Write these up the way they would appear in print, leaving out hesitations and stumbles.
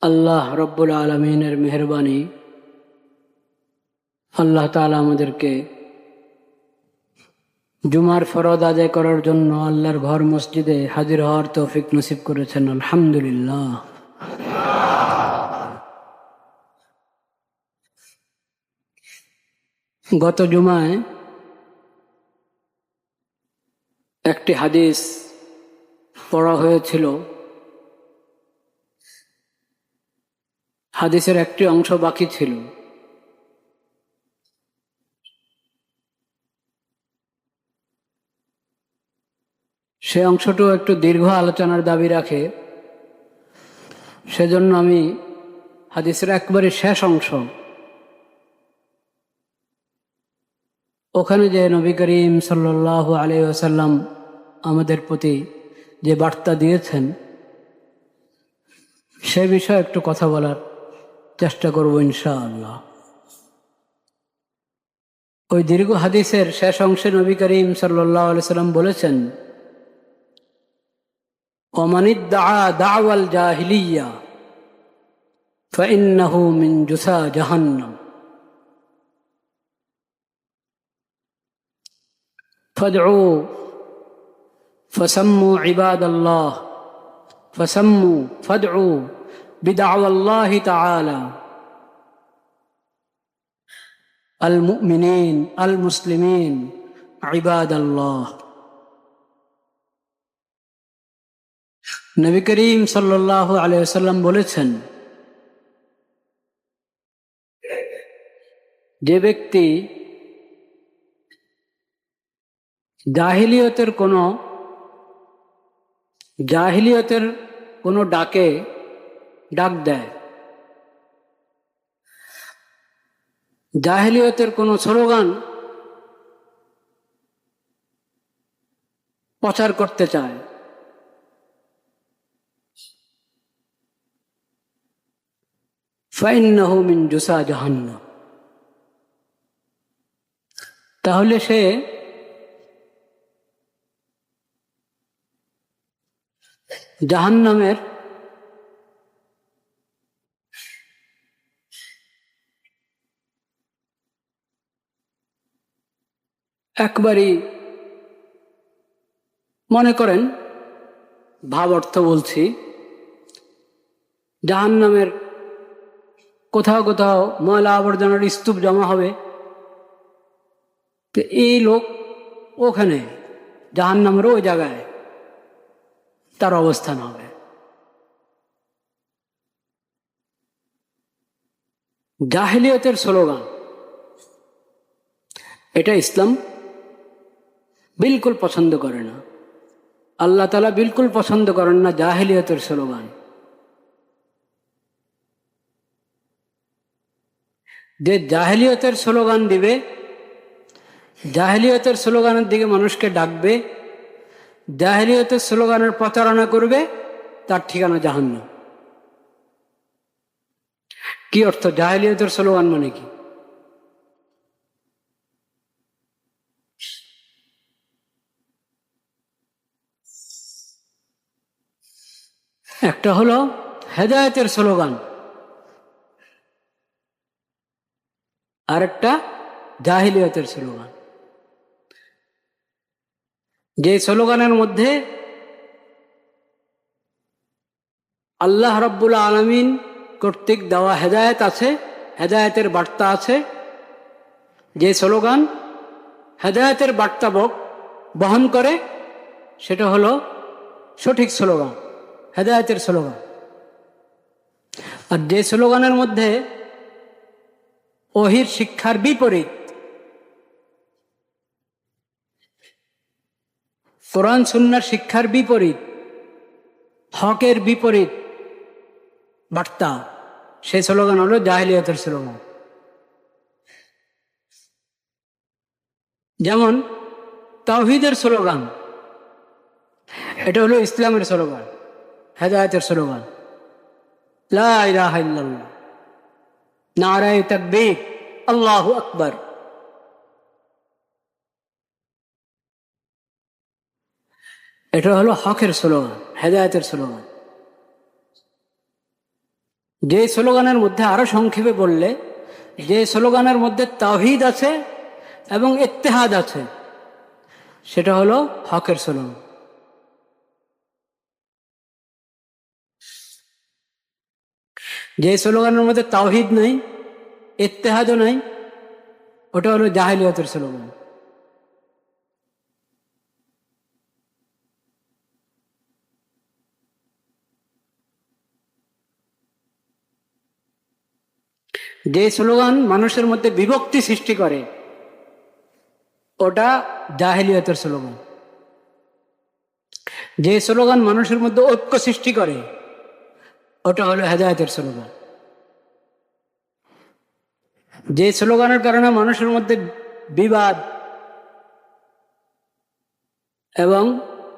আল্লাহ রব্বুল আলমিনের মেহরবানি, আল্লাহ তাআলা আমাদেরকে জুমার ফরজ আদায় করার জন্য আল্লাহর ঘর মসজিদে হাজির হওয়ার তৌফিক নসিব করেছেন। আলহামদুলিল্লাহ। গত জুমায় একটি হাদিস পড়া হয়েছিল। হাদিসের একটি অংশ বাকি ছিল। সে অংশটু একটু দীর্ঘ আলোচনার দাবি রাখে, সেজন্য আমি হাদিসের একবারে শেষ অংশ, ওখানে যে নবী করিম সাল্লাল্লাহু আলাইহি ওয়াসাল্লাম আমাদের প্রতি যে বার্তা দিয়েছেন, সে বিষয়ে একটু কথা বলার চেষ্টা করব ইনশাআল্লাহ। ওই দীর্ঘ হাদিসের শেষ অংশে নবী করিম সাল্লাল্লাহু আলাইহি ওয়াসাল্লাম বলেছেন, ওমান ইদ্দাআ দাওয়াল জাহিলিয়্যাহ ফাইন্নাহু মিন জুসা জাহান্নাম ফাদউ ফাসাম্মু ইবাদাল্লাহ ফাসাম্মু ফাদউ বিদাওয়াল্লাহি তাআলা আল মুমিনিন আল মুসলিমিন ইবাদাল্লাহ। নবী করিম সাল্লাল্লাহু আলাইহি ওয়াসাল্লাম বলেছেন, যে ব্যক্তি জাহিলিয়তের কোনো ডাকে ডাক দেয়, জাহিলিয়তের কোনো স্লোগান প্রচার করতে চায়, ফাইন্নাহু মিন জুসা জাহান্নাম, তাহলে সে জাহান্নামের একবারই, মনে করেন ভাব অর্থ বলছি, জাহান্নামের কোথাও কোথাও ময়লা আবর্জনার স্তূপ জমা হবে, তো এই লোক ওখানে জাহান্নামের ওই জায়গায় তার অবস্থান হবে। জাহিলিয়তের স্লোগান, এটা ইসলাম বিলকুল পছন্দ করে না। আল্লাহ তাআলা বিলকুল পছন্দ করেন না জাহিলিয়তের স্লোগান। যে জাহিলিয়তের স্লোগান দিবে, জাহিলিয়তের স্লোগানের দিকে মানুষকে ডাকবে, জাহিলিয়তের স্লোগানের প্রচারণা করবে, তার ঠিকানা জাহান্নাম। কি অর্থ জাহিলিয়তের স্লোগান মানে কি? একটা হলো হেদায়েতের স্লোগান, আর একটা জাহিলিয়তের স্লোগান। যে স্লোগানের মধ্যে আল্লাহ রাব্বুল আলামিন কর্তৃক দেওয়া হেদায়েত আছে, হেদায়েতের বার্তা আছে, যে স্লোগান হেদায়েতের বার্তা বহন করে, সেটা হলো সঠিক স্লোগান, হেদায়েতের স্লোগান। আর যে স্লোগানের মধ্যে ওহীর শিক্ষার বিপরীত, কোরআন সুন্নাহর শিক্ষার বিপরীত, হকের বিপরীত বার্তা, সেই স্লোগান হলো জাহিলিয়তের স্লোগান। যেমন তাওহীদের স্লোগান, এটা হলো ইসলামের স্লোগান, হেদায়েতের স্লোগান। লা ইলাহা ইল্লাল্লাহ, নারায়ে তাকবীর, আল্লাহু আকবার। এটা হলো হকের স্লোগান, হেদায়েতের স্লোগান। যে স্লোগানের মধ্যে আরো সংক্ষেপে বললে, যে স্লোগানের মধ্যে তাওহীদ আছে এবং ইত্তেহাদ আছে, সেটা হলো হকের স্লোগান। যে স্লোগানের মধ্যে তাওহীদ নাই, ইত্তেহাদও নাই, ওটা হলো জাহেলিয়াতের স্লোগান। যে স্লোগান মানুষের মধ্যে বিভক্তি সৃষ্টি করে, ওটা জাহেলিয়াতের স্লোগান। যে স্লোগান মানুষের মধ্যে ঐক্য সৃষ্টি করে, ওটা হলো হেদায়েতের স্লোগান। যে স্লোগানের কারণে মানুষের মধ্যে বিবাদ এবং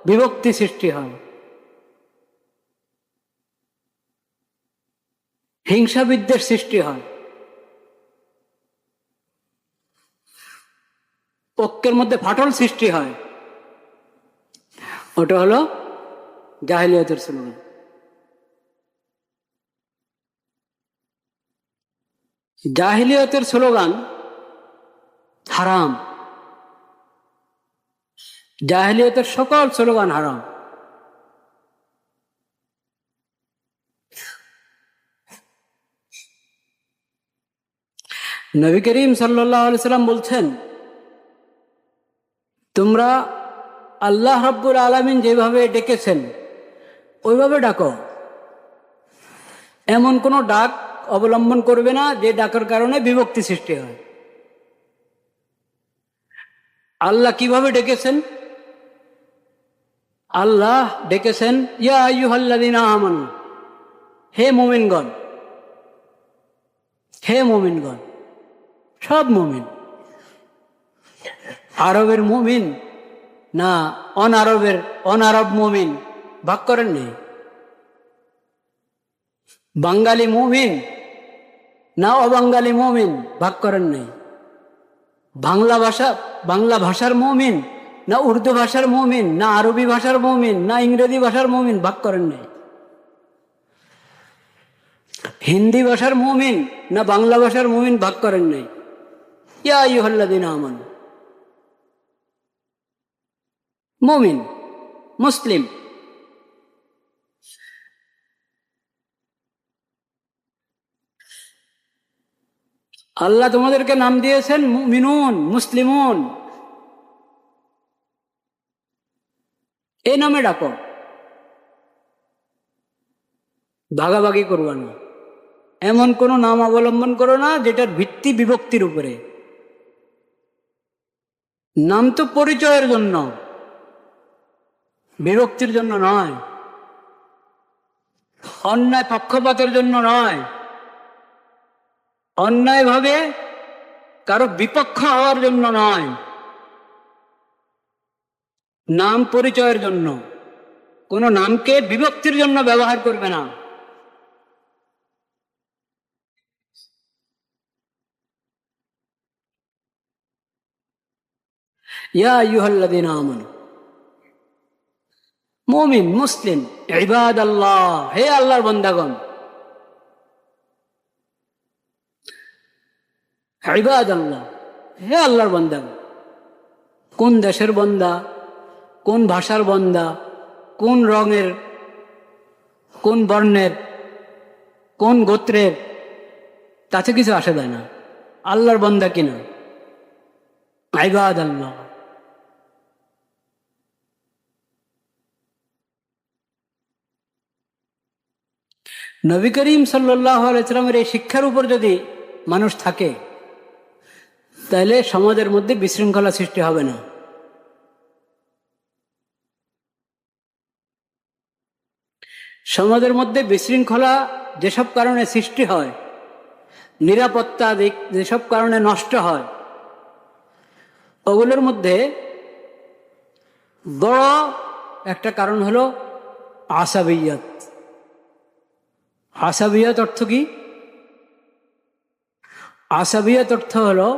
বিভক্তি সৃষ্টি হয়, হিংসা বিদ্বেষ সৃষ্টি হয়, ঐক্যের মধ্যে ফাটল সৃষ্টি হয়, ওটা হলো জাহেলিয়াতের স্লোগান। জাহেলিয়াতের স্লোগান হারাম। জাহেলিয়াতের সকল স্লোগান হারাম। নবী করিম সাল্লাল্লাহু আলাইহি সাল্লাম বলছেন, তোমরা আল্লাহ রাব্বুল আলামিন যেভাবে ডেকেছেন ওইভাবে ডাকো। এমন কোনো ডাক অবলম্বন করবে না যে ডাকের কারণে বিভক্তি সৃষ্টি হয়। আল্লাহ কিভাবে ডেকেছেন? আল্লাহ ডেকেছেন, ইয়া আইয়ুহাল্লাযীনা আমানু, হে মুমিনগণ। হে মুমিনগণ, সব মুমিন। আরবের মুমিন না অনারব মুমিন ভাগ করেন নেই। বাঙালি মুমিন না অবাঙালি মুমিন ভাগ করেন নেই। বাংলা ভাষার মুমিন না উর্দু ভাষার মুমিন না আরবি ভাষার মুমিন না ইংরেজি ভাষার মুমিন ভাগ করেন নেই। হিন্দি ভাষার মুমিন না বাংলা ভাষার মুমিন ভাগ করেন নেই। ইয়া আইয়ুহাল্লাযীনা আমানু, মুমিন, মুসলিম। আল্লাহ তোমাদেরকে নাম দিয়েছেন মুমিনুন, মুসলিমুন। এই নামে ডাকো, ভাগাভাগি করবা না। এমন কোন নাম অবলম্বন করো না যেটার ভিত্তি বিভক্তির উপরে। নাম তো পরিচয়ের জন্য, বিভক্তির জন্য নয়। অন্যায় পক্ষপাতের জন্য নয়। অন্যায়ভাবে কারো বিপক্ষ হওয়ার জন্য নয়। নাম পরিচয়ের জন্য। কোন নামকে বিভক্তির জন্য ব্যবহার করবে না। ইয়া আইয়ুহাল্লাযীনা আমানু, মুমিন, মুসলিম, ইবাদাল্লাহ, হে আল্লাহর বান্দাগণ। ইবাদাল্লাহ, হে আল্লাহর বান্দাগণ। কোন দেশের বান্দা, কোন ভাষার বান্দা, কোন রঙের, কোন বর্ণের, কোন গোত্রের, তাতে কিছু আসে যায় না। আল্লাহর বান্দা কিনা, ইবাদাল্লাহ। নবী করিম সাল্লাল্লাহু আলাইহি সাল্লামের এই শিক্ষার উপর যদি মানুষ থাকে, তাহলে সমাজের মধ্যে বিশৃঙ্খলা সৃষ্টি হবে না। সমাজের মধ্যে বিশৃঙ্খলা যেসব কারণে সৃষ্টি হয়, নিরাপত্তা যেসব কারণে নষ্ট হয়, ওগুলোর মধ্যে বড় একটা কারণ হলো আসাবিয়াত। আসাবিয়াত অর্থ কি? আসাবিয়াত অর্থ হলো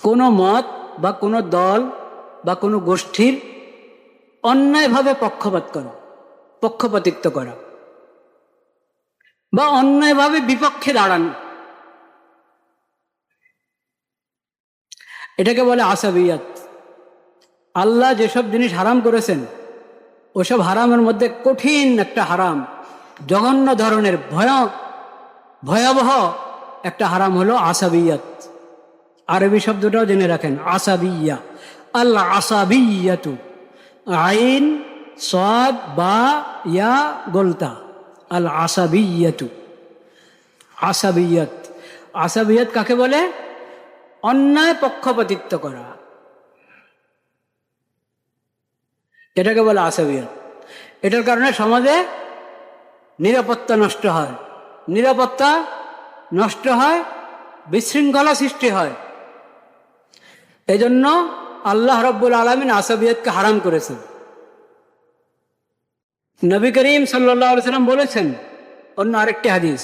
কোনো মত বা কোনো দল বা কোনো গোষ্ঠীর অন্যায়ভাবে পক্ষপাতিত্ব করা। বা অন্যায়ভাবে বিপক্ষে দাঁড়ান, এটাকে বলে আসাবিয়াত। আল্লাহ যেসব জিনিস হারাম করেছেন ওসব হারামের মধ্যে কঠিন একটা হারাম, জঘন্য ধরনের ভয়াবহ একটা হারাম হলো আসাবিয়াত। আরবি শব্দটাও জেনে রাখেন, আসাবিয়া। আল্লাহ আসাবিয়াতু, আইন সাদ বা ইয়া গোলতা, আল আসাবিয়াতু, আসাবিয়াত। আসাবিয়াত কাকে বলে? অন্যায় পক্ষপাতিত্ব করা, এটাকে বলে আসাবিয়াত। এটার কারণে সমাজে নিরাপত্তা নষ্ট হয়, নিরাপত্তা নষ্ট হয়, বিশৃঙ্খলা সৃষ্টি হয়। এজন্য আল্লাহ রাব্বুল আলামিন আসাবিয়াতকে হারাম করেছেন। নবী করিম সাল্লাল্লাহু আলাইহি সাল্লাম বলেছেন অন্য আরেকটি হাদিস,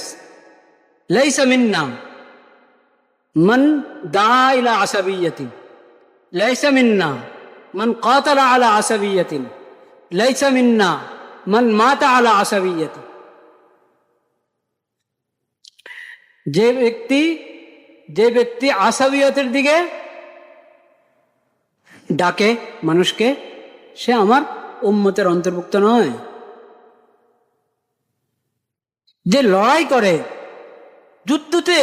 লাইসা মিন্না মান দা ইলা আসাবিয়াতিন, লাইসা মিন্না মান কাতালা আলা আসাবিয়াতিন, লাইসা মিন্না মান মাতা আলা আসাবিয়াতিন। যে ব্যক্তি আসাবিয়তের দিকে ডাকে মানুষকে, সে আমার উম্মতের অন্তর্ভুক্ত নয়। যে লড়াই করে, যুদ্ধতে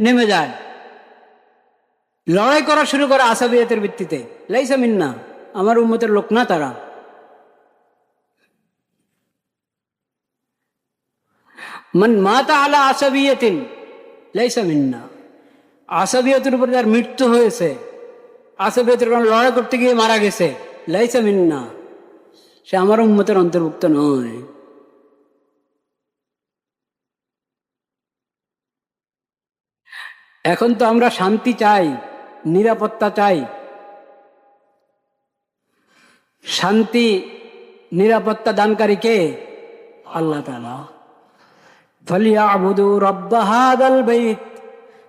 নেমে যায়, লড়াই করা শুরু করে আসাবিয়তের ভিত্তিতে, লাইসা মিন্না, আমার উম্মতের লোক না তারা। মান মাতা আলা আসাবিয়াতিন লাইসা মিন্না, আসাবিয়তের উপর যার মৃত্যু হয়েছে, আসাবিয়তের কারণে লড়াই করতে গিয়ে মারা গেছে, লাইসা মিন্না, সে আমার উম্মতের অন্তর্ভুক্ত নয়। এখন তো আমরা শান্তি চাই, নিরাপত্তা চাই। শান্তি নিরাপত্তা দানকারী কে? আল্লাহ তাআলা। ফালিয়াবুদু রাব্ব হাযাল বাইত,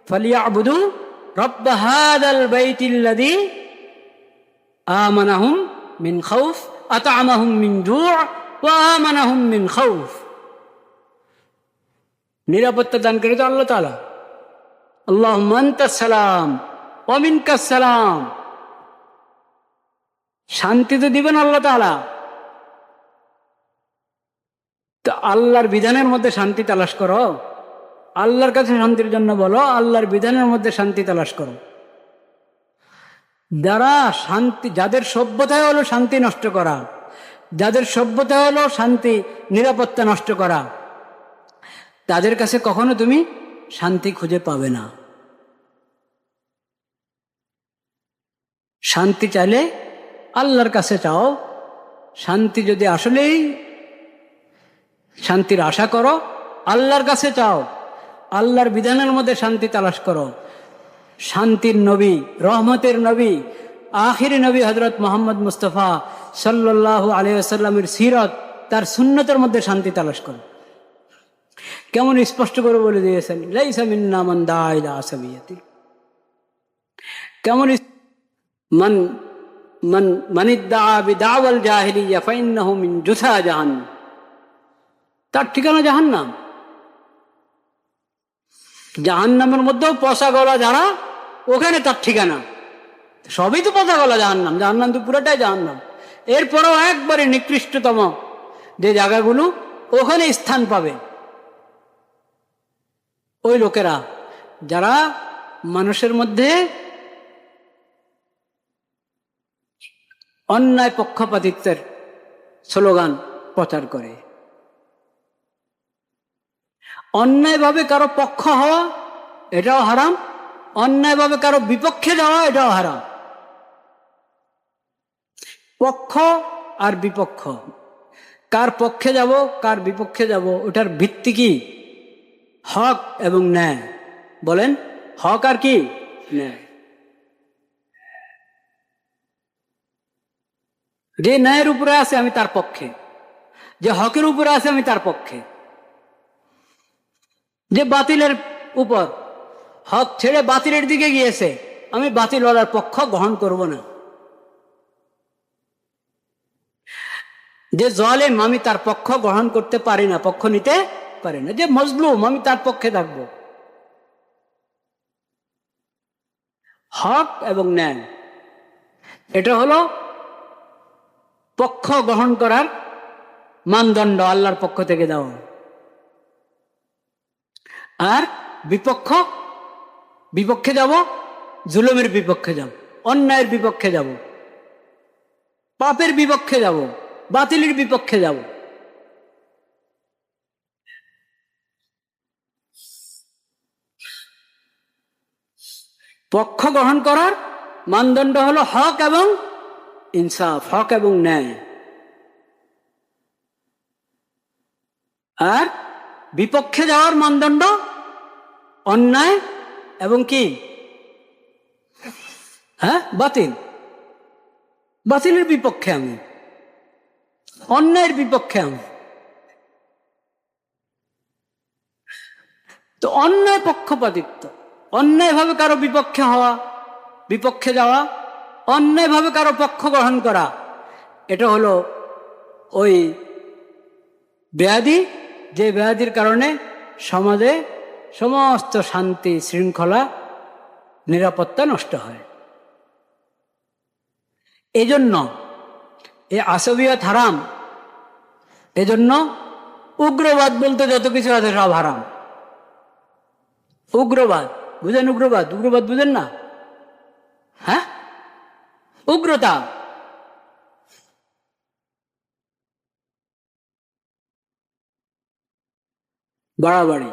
ফালিয়াবুদু রাব্ব হাযাল বাইতিল্লাযী আমানাহুম মিন খাউফ, আত'আমাহুম মিন জু' ওয়া আমানাহুম মিন খাউফ। নিরাপত্তা দানকারী তো আল্লাহ তাআলা। আল্লাহুম্মা আনতাস সালাম ওয়া মিনকাস সালাম। শান্তি তো দিবেন আল্লাহ তাআলা। তো আল্লাহর বিধানের মধ্যে শান্তি তালাশ করো, আল্লাহর কাছে শান্তির জন্য বলো, আল্লাহর বিধানের মধ্যে শান্তি তালাশ করো। যাদের সভ্যতায় হলো শান্তি নষ্ট করা, যাদের সভ্যতা হলো শান্তি নিরাপত্তা নষ্ট করা, তাদের কাছে কখনো তুমি শান্তি খুঁজে পাবে না। শান্তি চাইলে আল্লাহর কাছে চাও। শান্তি যদি আসলেই শান্তির আশা করো, আল্লাহর কাছে চাও, আল্লাহর বিধানের মধ্যে শান্তি তালাশ করো। শান্তির নবী, রহমতের নবী, আখিরি নবী হযরত মুহাম্মদ মুস্তাফা সাল্লাল্লাহু আলাইহি ওয়াসাল্লামের সিরাত, তার সুন্নতের মধ্যে শান্তি তালাশ করো। কেমন স্পষ্ট করে বলে দিয়েছেন, লাইসা মিন্না মান দা ইলা আসাবিয়াতি। কেমন মান মান মানিদ্দা বিদাওয়াল জাহিলিয়া ফাইন্নাহু মিন জুসা জাহান্নাম, তার ঠিকানা জাহান্নাম। জাহান্নামের মধ্যেও পচা গলা যারা, ওখানে তার ঠিকানা। সবই তো পচা গলা জাহান্নাম, জাহান্নাম তো পুরোটাই জাহান্নাম। এরপরেও একবারে নিকৃষ্টতম যে জায়গাগুলো, ওখানে স্থান পাবে ওই লোকেরা যারা মানুষের মধ্যে অন্যায় পক্ষপাতিত্বের স্লোগান প্রচার করে। অন্যায়ভাবে কারো পক্ষ হওয়া এটাও হারাম, অন্যায়ভাবে কারো বিপক্ষে যাওয়া এটাও হারাম। পক্ষ আর বিপক্ষ, কার পক্ষে যাব কার বিপক্ষে যাব, ওটার ভিত্তি কি? হক এবং ন্যায়। বলেন, হক আর কি? ন্যায়। যে ন্যায়ের উপরে আছে আমি তার পক্ষে, যে হকের উপরে আছে আমি তার পক্ষে। যে বাতিলের উপর, হক ছেড়ে বাতিলের দিকে গিয়েছে, আমি বাতিলওয়ালার পক্ষ গ্রহণ করব না। যে জালেম আমি তার পক্ষ গ্রহণ করতে পারি না, পক্ষ নিতে পারি না। যে মজলুম আমি তার পক্ষে থাকবো। হক এবং ন্যায়, এটা হলো পক্ষ গ্রহণ করার মানদণ্ড আল্লাহর পক্ষ থেকে দেওয়া। আর বিপক্ষে যাব, জুলুমের বিপক্ষে যাব, অন্যায়ের বিপক্ষে যাব, পাপের বিপক্ষে যাব, বাতিলের বিপক্ষে যাব। পক্ষ গ্রহণ করার মানদণ্ড হলো হক এবং ইনসাফ, হক এবং ন্যায়। আর বিপক্ষে যাওয়ার মানদণ্ড অন্যায় এবং কি, হ্যাঁ, বাতিলের বিপক্ষে আমি, অন্যায়ের বিপক্ষে আমি। তো অন্যায় পক্ষপাতিত্ব, অন্যায়ভাবে কারো বিপক্ষে হওয়া, বিপক্ষে যাওয়া, অন্যায়ভাবে কারো পক্ষ গ্রহণ করা, এটা হলো ওই ব্যাধি, যে ব্যাধির কারণে সমাজে সমস্ত শান্তি শৃঙ্খলা নিরাপত্তা নষ্ট হয়। এজন্য এই আসবিয়ত হারাম। এজন্য উগ্রবাদ বলতে যত কিছু আছে সব হারাম। উগ্রবাদ বুঝেন? উগ্রবাদ বুঝেন না? হ্যাঁ, উগ্রতা, বাড়াবাড়ি,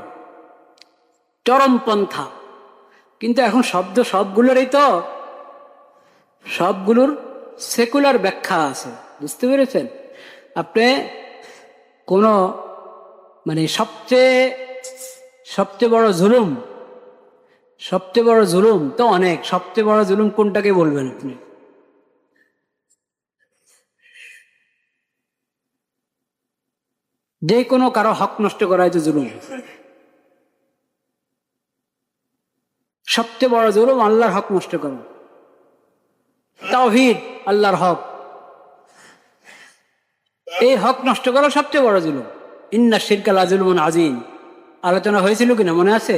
চরমপন্থা। কিন্তু এখন শব্দ সবগুলোরই তো সবগুলোর সেকুলার ব্যাখ্যা আছে, বুঝতে পেরেছেন? আপনি কোনো মানে সবচেয়ে বড় জুলুম তো অনেক। সবচেয়ে বড় জুলুম কোনটাকে বলবেন আপনি? যে কোনো কারো হক নষ্ট করাই তো জুলুম। সবচেয়ে বড় জুলুম আল্লাহর হক নষ্ট করা। তাওহীদ, আল্লাহর হক, এই হক নষ্ট করা সবচেয়ে বড় জুলুম। ইন্না শিরকা লাযুলুমুন আযীম আলোচনা হয়েছিল কিনা মনে আছে?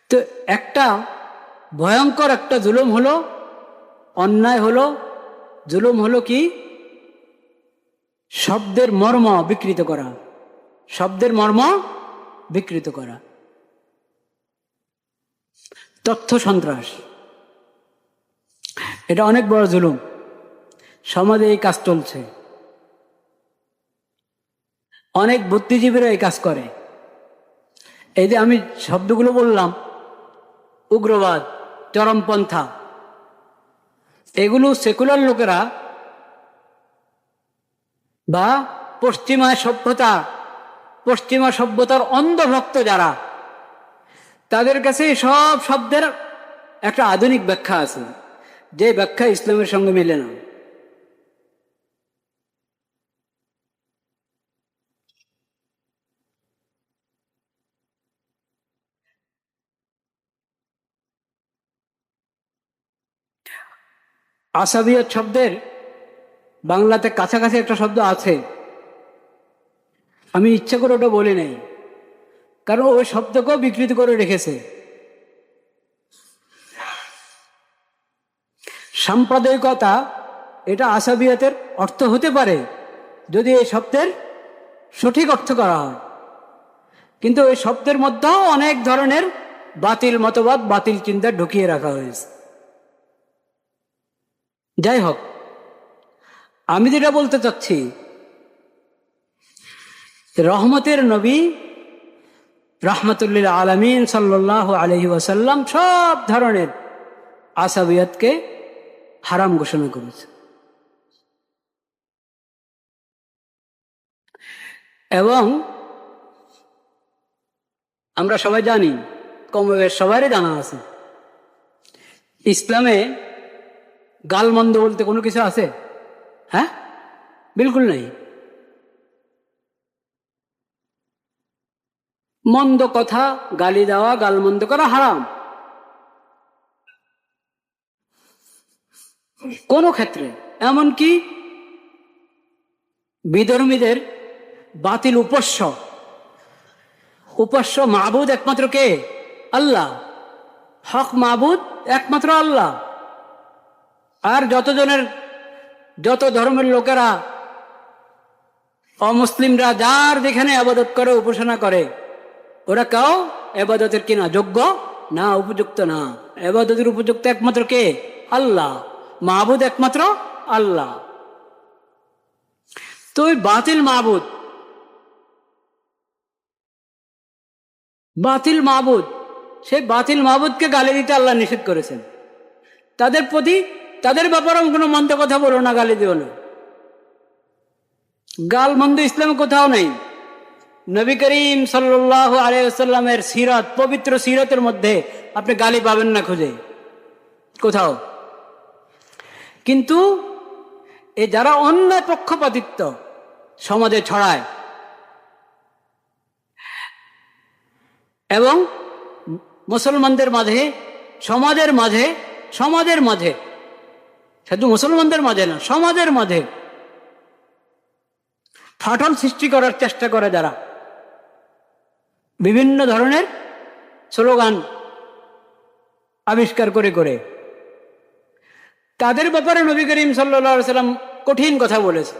তো একটা ভয়ঙ্কর একটা জুলুম হলো, অন্যায় হলো, জুলুম হলো কি, শব্দের মর্ম বিকৃত করা, শব্দের মর্ম বিকৃত করা, তথ্য সন্ত্রাস, এটা অনেক বড় জুলুম। সমাজে এই কাজ চলছে, অনেক বুদ্ধিজীবীরা এই কাজ করে। এই যে আমি শব্দগুলো বললাম, উগ্রবাদ, চরমপন্থা, এগুলো সেকুলার লোকেরা বা পশ্চিমা সভ্যতার অন্ধভক্ত যারা, তাদের কাছে সব শব্দের একটা আধুনিক ব্যাখ্যা আছে, যে ব্যাখ্যা ইসলামের সঙ্গে মেলে না। আসাবিয়ত শব্দের বাংলাতে কাছাকাছি একটা শব্দ আছে, আমি ইচ্ছা করে ওটা বলি নাই, কারণ ওই শব্দকেও বিকৃত করে রেখেছে। সাম্প্রদায়িকতা, এটা আসাবিয়তের অর্থ হতে পারে যদি এই শব্দের সঠিক অর্থ করা হয়, কিন্তু ওই শব্দের মধ্যেও অনেক ধরনের বাতিল মতবাদ, বাতিল চিন্তা ঢুকিয়ে রাখা হয়েছে। যাই হোক, আমি যেটা বলতে চাচ্ছি, রহমতের নবী রাহমাতুল্লিল আলামিন সাল্লাল্লাহু আলাইহি ওয়াসাল্লাম সব ধরনের আসাবিয়াতকে হারাম ঘোষণা করেছে। এবং আমরা সবাই জানি, কমবেশ সবারই জানা আছে, ইসলামে গালমন্দ বলতে কোনো কিছু আছে? হ্যাঁ, বিলকুল নেই। মন্দ কথা, গালি দেওয়া, গালমন্দ করা হারাম। কোনো ক্ষেত্রে, এমনকি বিধর্মীদের বাতিল উপাস্য মাবুদ একমাত্র কে? আল্লাহ। হক মাবুদ একমাত্র আল্লাহ। আর যত ধর্মের লোকেরা, অমুসলিমরা যার যেখানে আবাদত করে, উপাসনা করে, ওরা কেউ আবাদতের কিনা যোগ্য না, উপযুক্ত না। আবাদতের উপযুক্ত একমাত্র কে? আল্লাহ। মাবুদ একমাত্র আল্লাহ। তো ওই বাতিল মাবুদ, সেই বাতিল মাবুদকে গালি দিতে আল্লাহ নিষেধ করেছেন। তাদের ব্যাপারে কোনো মন্দ কথা বলো না, গালি দিও না। গাল মন্দ ইসলামে কোথাও নেই। নবী করিম সাল্লাল্লাহু আলাইহি ওয়াসাল্লামের সিরাত, পবিত্র সিরাতের মধ্যে আপনি গালি পাবেন না খুঁজে কোথাও। কিন্তু এ যারা অন্যায় পক্ষপাতিত্ব সমাজে ছড়ায় এবং মুসলমানদের মাঝে, সমাজের মাঝে, শুধু মুসলমানদের মাঝে না, সমাজের মাঝে ফাটল সৃষ্টি করার চেষ্টা করে, যারা বিভিন্ন ধরনের স্লোগান আবিষ্কার করে, তাদের ব্যাপারে নবী করিম সাল্লাল্লাহু আলাইহি ওয়াসাল্লাম কঠিন কথা বলেছে।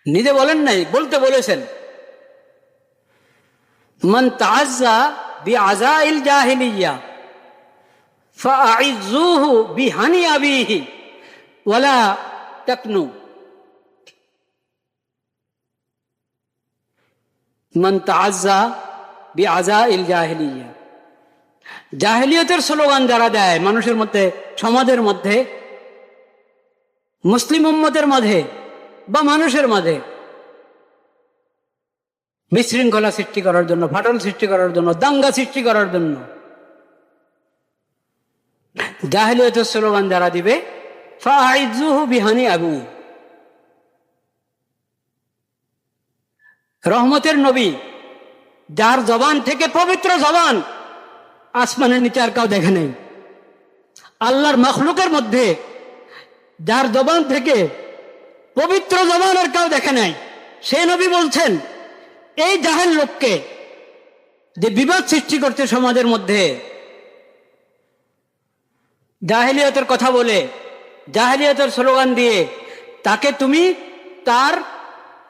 নিজে বলেন নাই, বলতে বলেছেন, মান তাআজ্জা বিআযাইল জাহিলিয়্যা ফাআইযুহু বিহানি আবিহি ওয়ালা তাকনু। মান তাআজ্জা বিআযাইল জাহিলিয়্যা, জাহেলিয়তের স্লোগান যারা দেয় মানুষের মধ্যে, সমাজের মধ্যে, মুসলিম উম্মতের মাঝে বা মানুষের মাঝে বিশৃঙ্খলা সৃষ্টি করার জন্য, ফাটল সৃষ্টি করার জন্য, দাঙ্গা সৃষ্টি করার জন্য জাহেলিয়তের স্লোগান যারা দিবে, ফাআইযুহু বিহানি আবু, রহমতের নবী, যার জবান থেকে, পবিত্র জবান, আসমানের নিচে আর কাউ দেখে নেই, আল্লাহর মখলুকের মধ্যে যার জবান থেকে পবিত্র জবান আর কাউ দেখে নাই, সে নবী বলছেন, এই জাহেল লোককে যে বিবাদ সৃষ্টি করছে সমাজের মধ্যে, জাহেলিয়তের কথা বলে, জাহেলিয়তের স্লোগান দিয়ে, তাকে তুমি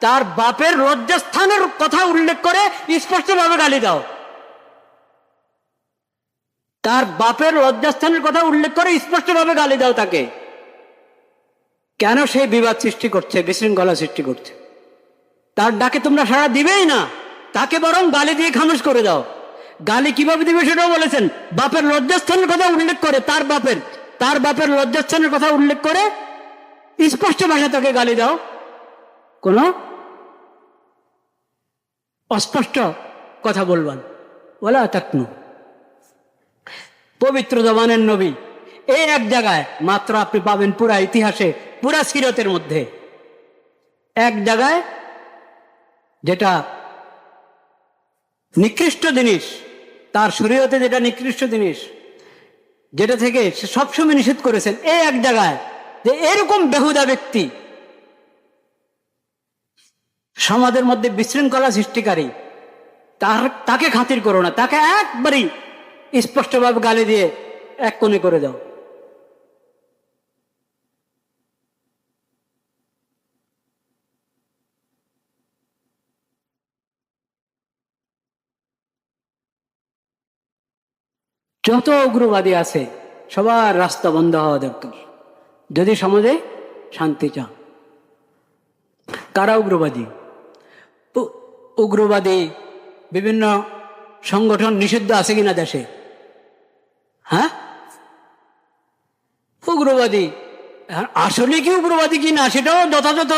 তার বাপের লজ্জাস্থানের কথা উল্লেখ করে স্পষ্টভাবে গালি দাও। তার বাপের লজ্জাস্থানের কথা উল্লেখ করে স্পষ্টভাবে গালি দাও তাকে। কেন? সে বিবাদ সৃষ্টি করছে, বিশৃঙ্খলা সৃষ্টি করছে। তার ডাকে তোমরা সাড়া দিবেই না, তাকে বরং গালি দিয়ে খামোশ করে দাও। গালি কিভাবে দিবে সেটাও বলেছেন, বাপের লজ্জাস্থানের কথা উল্লেখ করে, তার বাপের লজ্জাস্থানের কথা উল্লেখ করে স্পষ্ট ভাষায় তাকে গালি দাও, কোনো অস্পষ্ট কথা বলবান। ওয়ালা তাকনু, পবিত্র জবানের নবী, এই এক জায়গায় মাত্র আপনি পাবেন পুরা ইতিহাসে, পুরা সিরতের মধ্যে এক জায়গায়, যেটা নিকৃষ্ট জিনিস, তার শরীয়তে যেটা নিকৃষ্ট জিনিস, যেটা থেকে সে সবসময় নিষেধ করেছেন, এই এক জায়গায় যে এরকম বেহুদা ব্যক্তি সমাজের মধ্যে বিশৃঙ্খলা সৃষ্টিকারী, তাকে খাতির করো না, তাকে একবারই স্পষ্টভাবে গালি দিয়ে এক কোণে করে দাও। যত উগ্রবাদী আছে সবার রাস্তা বন্ধ হওয়া দরকার যদি সমাজে শান্তি চাও। কারা উগ্রবাদী? উগ্রবাদী বিভিন্ন সংগঠন নিষিদ্ধ আছে কিনা দেশে? হ্যাঁ, উগ্রবাদী আসলে কি উগ্রবাদী কি না সেটাও যথাযথ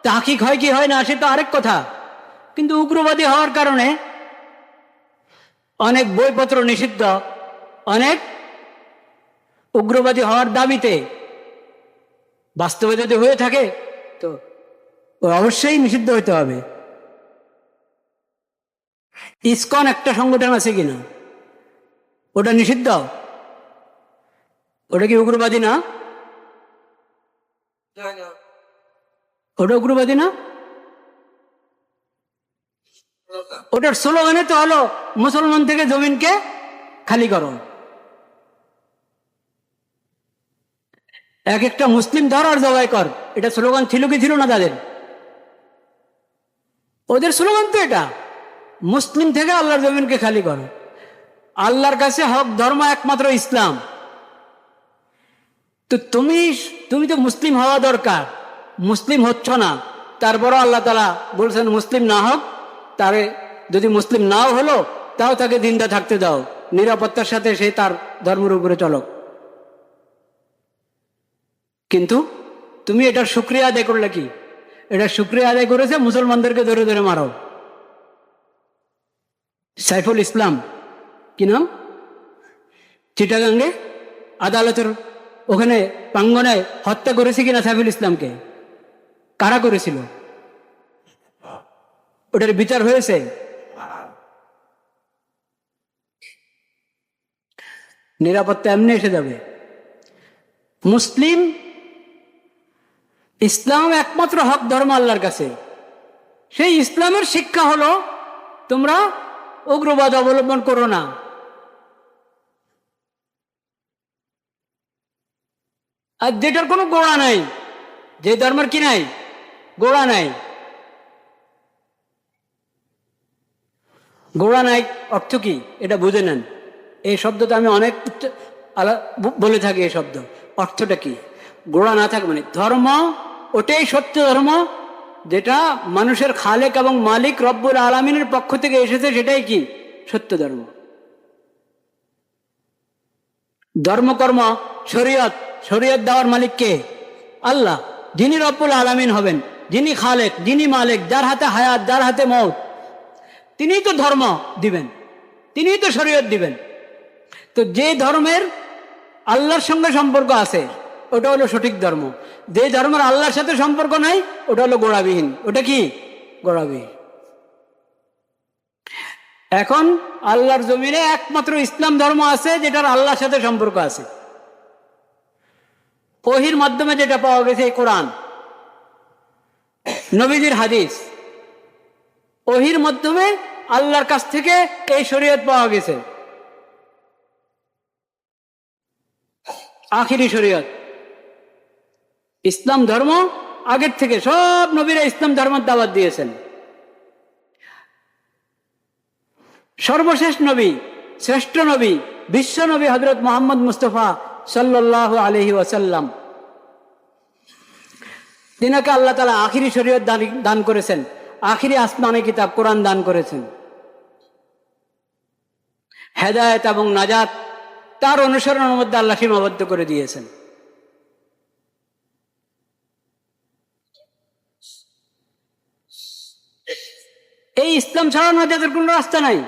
তাহকিক হয় কি হয় না সেটা আরেক কথা। কিন্তু উগ্রবাদী হওয়ার কারণে অনেক বইপত্র নিষিদ্ধ, অনেক উগ্রবাদী হওয়ার দাবিতে বাস্তবে যদি হয়ে থাকে তো অবশ্যই নিষিদ্ধ হতে হবে। ইসকন একটা সংগঠন আছে কিনা, ওটা নিষিদ্ধ? ওটা কি উগ্রবাদী না? ওটা উগ্রবাদী না? ওটার স্লোগানে তো হলো মুসলমান থেকে জমিনকে খালি করো। এক একটা মুসলিম ধর আর জবাই কর, এটা স্লোগান ছিল কি ছিল না তাদের? ওদের স্লোগান তো এটা, মুসলিম থেকে আল্লাহর জমিনকে খালি করো। আল্লাহর কাছে হক ধর্ম একমাত্র ইসলাম। তো তুমি তো মুসলিম হওয়া দরকার, মুসলিম হচ্ছ না, তারপরও আল্লাহ তাআলা বলছেন মুসলিম না হোক, তারে যদি মুসলিম নাও হলো তাও তাকে দিনটা থাকতে দাও, নিরাপত্তার সাথে সে তার ধর্মের উপরে চলক। কিন্তু তুমি এটার শুকরিয়া আদায় করলে কি? এটা শুকরিয়া আদায় করেছে মুসলমানদেরকে ধরে ধরে মারো। সাইফুল ইসলাম কি নাম, চিটাগাঙ্গে আদালতের ওখানে প্রাঙ্গনে হত্যা করেছে কিনা সাইফুল ইসলামকে? কারা করেছিল? ওটার বিচার হয়েছে? নিরাপত্তা এমনি এসে যাবে। মুসলিম ইসলাম একমাত্র হক ধর্ম আল্লাহর কাছে। সেই ইসলামের শিক্ষা হলো তোমরা উগ্রবাদ অবলম্বন করো না। আর যেটার কোনো গোড়া নাই, যে ধর্মের কি নাই, গোড়া নাই। গোড়া নাই অর্থ কি এটা বুঝে নেন। এই শব্দটা আমি অনেক বলে থাকি, এই শব্দ অর্থটা কি? গোড়া না থাক মানে ধর্ম ওটাই সত্য ধর্ম যেটা মানুষের খালেক এবং মালিক রব্বুল আলামিনের পক্ষ থেকে এসেছে, সেটাই কি সত্য ধর্ম। ধর্মকর্ম শরীয়ত, শরীয়ত দেওয়ার মালিক কে? আল্লাহ, যিনি রব্বুল আলামিন হবেন, যিনি খালেক, যিনি মালিক, যার হাতে হায়াত, যার হাতে মওত, তিনিই তো ধর্ম দিবেন, তিনিই তো শরীয়ত দিবেন। তো যে ধর্মের আল্লাহর সঙ্গে সম্পর্ক আছে ওটা হলো সঠিক ধর্ম। যে ধর্মের আল্লাহর সাথে সম্পর্ক নাই ওটা হলো গোড়াবিহীন। ওটা কি? গোড়াবিহীন। এখন আল্লাহর জমিনে একমাত্র ইসলাম ধর্ম আছে যেটার আল্লাহর সাথে সম্পর্ক আছে। ওহীর মাধ্যমে যেটা পাওয়া গেছে এই কোরআন, নবীজির হাদিস, ওহীর মাধ্যমে আল্লাহর কাছ থেকে এই শরীয়ত পাওয়া গেছে, আখিরি শরীয়ত। ইসলাম ধর্ম আগের থেকে সব নবীরা ইসলাম ধর্মের দাওয়াত দিয়েছেন। সর্বশেষ নবী, শ্রেষ্ঠ নবী, বিশ্ব নবী হযরত মুহাম্মদ মুস্তাফা সাল্লাল্লাহু আলাইহি ওয়াসাল্লাম, তিনাকে আল্লাহ তাআলা আখিরি শরীয়ত দান করেছেন, আখিরি আসমানি কিতাব কোরআন দান করেছেন। হেদায়েত এবং নাজাত তার অনুসরণের মধ্যে আল্লাহ সীমাবদ্ধ করে দিয়েছেন। এই ইসলাম ছাড়া নাজাতের কোন রাস্তা নাই।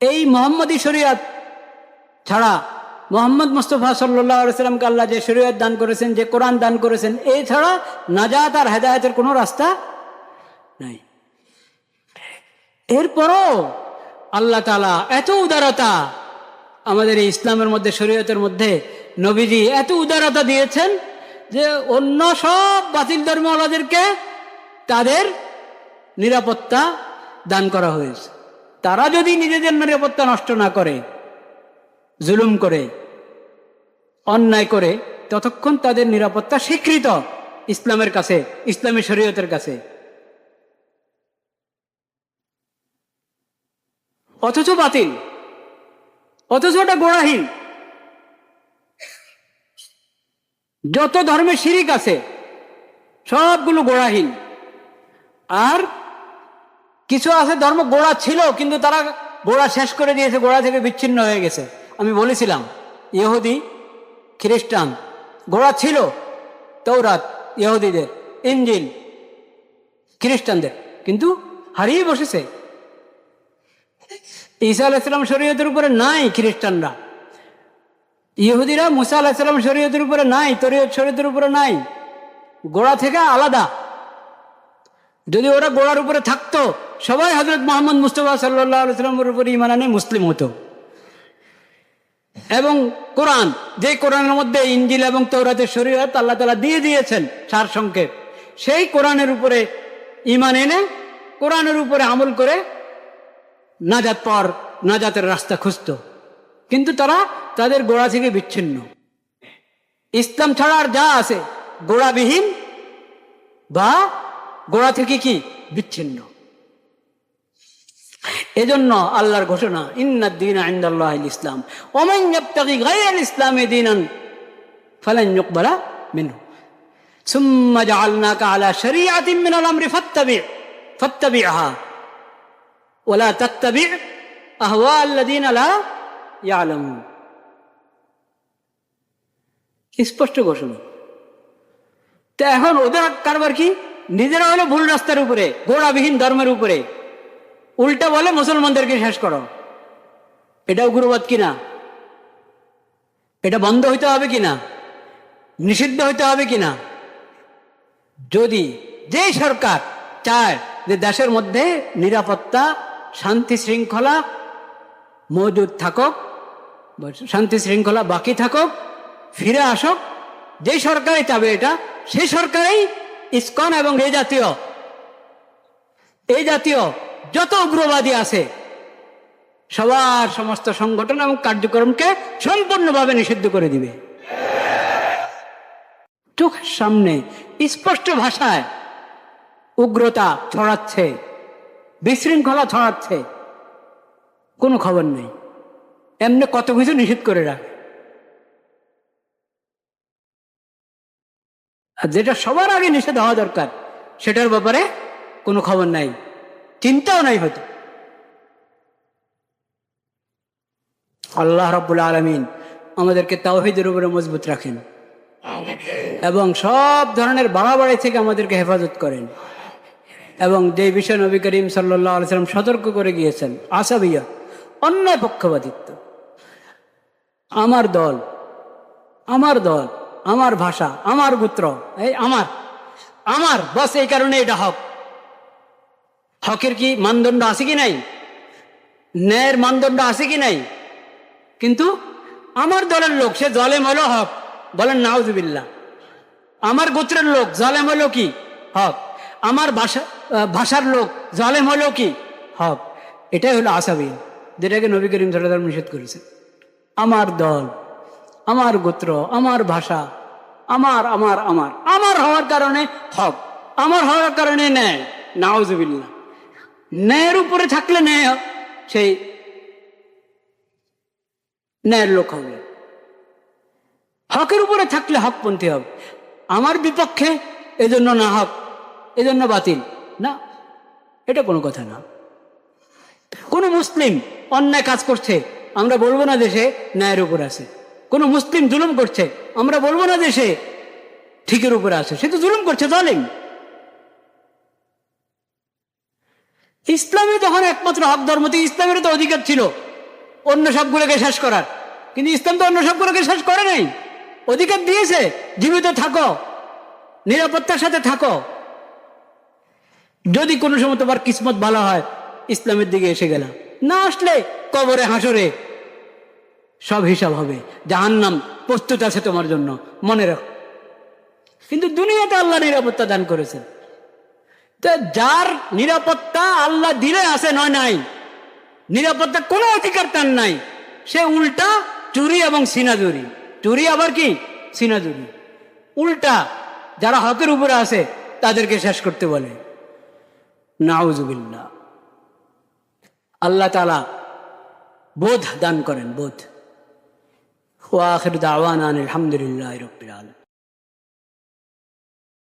এই মোহাম্মদী শরীয়ত ছাড়া, মোহাম্মদ মুস্তাফা সাল্লাল্লাহু আলাইহি ওয়াসাল্লামকে আল্লাহ যে শরীয়ত দান করেছেন, যে কোরআন দান করেছেন, এই ছাড়া নাজাত আর হেদায়েতের কোনো রাস্তা নাই। এরপরও আল্লাহ তাআলা এত উদারতা আমাদের এই ইসলামের মধ্যে, শরীয়তের মধ্যে নবীজি এত উদারতা দিয়েছেন যে অন্য সব বাতিল ধর্মওয়ালাদেরকে তাদের নিরাপত্তা দান করা হয়েছে। তারা যদি নিজেদের নিরাপত্তা নষ্ট না করে, জুলুম করে, অন্যায় করে, ততক্ষণ তাদের নিরাপত্তা স্বীকৃত ইসলামের কাছে, ইসলামী শরীয়তের কাছে। অথচ বাতিল, অথচ ওটা গোড়াহীন। যত ধর্মে শিরিক আছে সবগুলো গোড়াহীন। আর কিছু আছে ধর্ম গোড়া ছিল কিন্তু তারা গোড়া শেষ করে দিয়েছে, গোড়া থেকে বিচ্ছিন্ন হয়ে গেছে। আমি বলেছিলাম ইহুদি, খ্রিস্টান গোড়া ছিল, তৌরাত ইহুদিদের, ইনজিল খ্রিস্টানদের, কিন্তু হারিয়ে বসেছে। ঈসা আলাইহিস সালাম শরীয়তের উপরে নাই, খ্রিস্টানরা, ইহুদিরা মুসা আলাইহিস সালাম শরীয়তের উপরে নাই, শরীয়তের উপরে নাই, গোড়া থেকে আলাদা। যদি ওরা গোড়ার উপরে থাকতো সবাই হযরত মুহাম্মদ মুস্তাফা সাল্লাল্লাহু আলাইহি ওয়াসাল্লামের উপরে ঈমান আনে মুসলিম হতো। এবং কোরআন, যে কোরআনের মধ্যে ইনজিল এবং তৌরাতের শরীয়ত আল্লাহ তাআলা দিয়ে দিয়েছেন সার সংক্ষেপ, সেই কোরআনের উপরে ঈমান এনে কোরআনের উপরে আমল করে নাজাতের রাস্তা খুঁজত। কিন্তু তারা তাদের গোড়া থেকে বিচ্ছিন্ন। ইসলাম ছাড়া আর যা আছে গোড়াবিহীন বা গোড়া থেকে কি বিচ্ছিন্ন। এজন্য আল্লাহর ঘোষণা, ইন্নাদ দীনা ইনদাল্লাহিল ইসলাম ওয়া মান ইয়াবতাগি গায়রাল ইসলামি দীনান ফালান ইউকবালা মিনহু সুম্মা জাআলনাকা আলা শরীআতিন মিনাল আমরি ফাত্তাবি'হা ওয়া লা তাত্তাবি' আহওয়াআল্লাযীনা লা ইয়ালামুন। স্পষ্ট ঘোষণা। তো এখন ওদের কারবার কি? নিজেরা হলো ভুল রাস্তার উপরে, গোড়াবিহীন ধর্মের উপরে, উল্টা বলে মুসলমানদেরকে শেষ করো। এটাও গুরুবাদ কিনা? এটা বন্ধ হইতে হবে কিনা? নিষিদ্ধ হইতে হবে কিনা? যদি যে সরকার চায় যে দেশের মধ্যে নিরাপত্তা, শান্তি শৃঙ্খলা মজুদ থাকুক, শান্তি শৃঙ্খলা বাকি থাকুক, ফিরে আসুক, যে সরকারই চাবে এটা, সেই সরকারই ইসকন এবং এই জাতীয় যত উগ্রবাদী আছে সবার সমস্ত সংগঠন এবং কার্যক্রমকে সম্পূর্ণভাবে নিষিদ্ধ করে দিবে। চোখের সামনে স্পষ্ট ভাষায় উগ্রতা ছড়াচ্ছে, বিশৃঙ্খলা ছড়াচ্ছে, কোনো খবর নেই, এমনি কত কিছু নিষিদ্ধ করে রাখে। আর যেটা সবার আগে নিষেধ হওয়া দরকার সেটার ব্যাপারে কোনো খবর নাই, চিন্তাও নাই হয়তো। আল্লাহ রাব্বুল আলামিন আমাদেরকে তাওহীদের উপরে মজবুত রাখেন এবং সব ধরনের বাড়াবাড়ি থেকে আমাদেরকে হেফাজত করেন। এবং যে বিষয় নবী করিম সাল্লাল্লাহু আলাইহি ওয়াসাল্লাম সতর্ক করে গিয়েছেন, আসাবিয়া, অন্যায় পক্ষপাতিত্ব, আমার দল, আমার ভাষা, আমার গোত্র, এই আমার বস, এই কারণে এটা হক। হকের কি মানদণ্ড আছে কি নাই? ন্যায়ের মানদণ্ড আছে কি নাই? কিন্তু আমার দলের লোক সে জালেম হলো হক, বলেন নাউজুবিল্লাহ। আমার গোত্রের লোক জালেম হলো কি হক, আমার ভাষার লোক জালেম হলো কি হক। এটাই হলো আসাবিয়া, যেটাকে নবী করিম সাল্লাল্লাহু আলাইহি ওয়াসাল্লাম নিষেধ করেছেন। আমার দল, আমার গোত্র, আমার ভাষা, আমার হওয়ার কারণে হক, আমার হওয়ার কারণে ন্যায়। নাউজুবিল্লাহ। ন্যায়ের উপরে থাকলে ন্যায়, সেই ন্যায়ের লোক হবে। হকের উপরে থাকলে হকপন্থী হবে। আমার বিপক্ষে এজন্য না হক, এজন্য বাতিল না, এটা কোনো কথা না। কোনো মুসলিম অন্যায় কাজ করছে, আমরা বলবো না যে সে ন্যায়ের উপর আছে। কোনো মুসলিম জুলুম করছে, আমরা বলবো না যে সে ঠিকের উপরে আছে, সে তো জুলুম করছে, জালিম। ইসলামে তখন একমাত্র হক ধর্ম, ইসলামের তো অধিকার ছিল অন্য সবগুলোকে শেষ করার, কিন্তু ইসলাম তো অন্য সবগুলোকে শেষ করে নাই, অধিকার দিয়েছে জীবিত থাকো, নিরাপত্তার সাথে থাকো। যদি কোনো সময় তোমার কিসমত ভালো হয়, ইসলামের দিকে এসে গেলাম, না আসলে কবরে হাসরে সব হিসাব হবে, জাহান্নাম প্রস্তুত আছে তোমার জন্য, মনে রাখো। কিন্তু দুনিয়াতে আল্লাহ নিরাপত্তা দান করেছেন। তো যার নিরাপত্তা আল্লাহ দিলে আছে, নয় নাই, নিরাপত্তা কোনো অধিকার তার নাই, সে উল্টা চুরি এবং সিনাজুরি, চুরি আবার কি সিনাজুরি, উল্টা যারা হকের উপরে আছে তাদেরকে শেষ করতে বলে। নাউজুবিল্লাহ। আল্লাহ তাআলা বোধ দান করেন, বোধ। ওয়া আখিরু দাওয়ানা আলহামদুলিল্লাহি রাব্বিল আলামিন।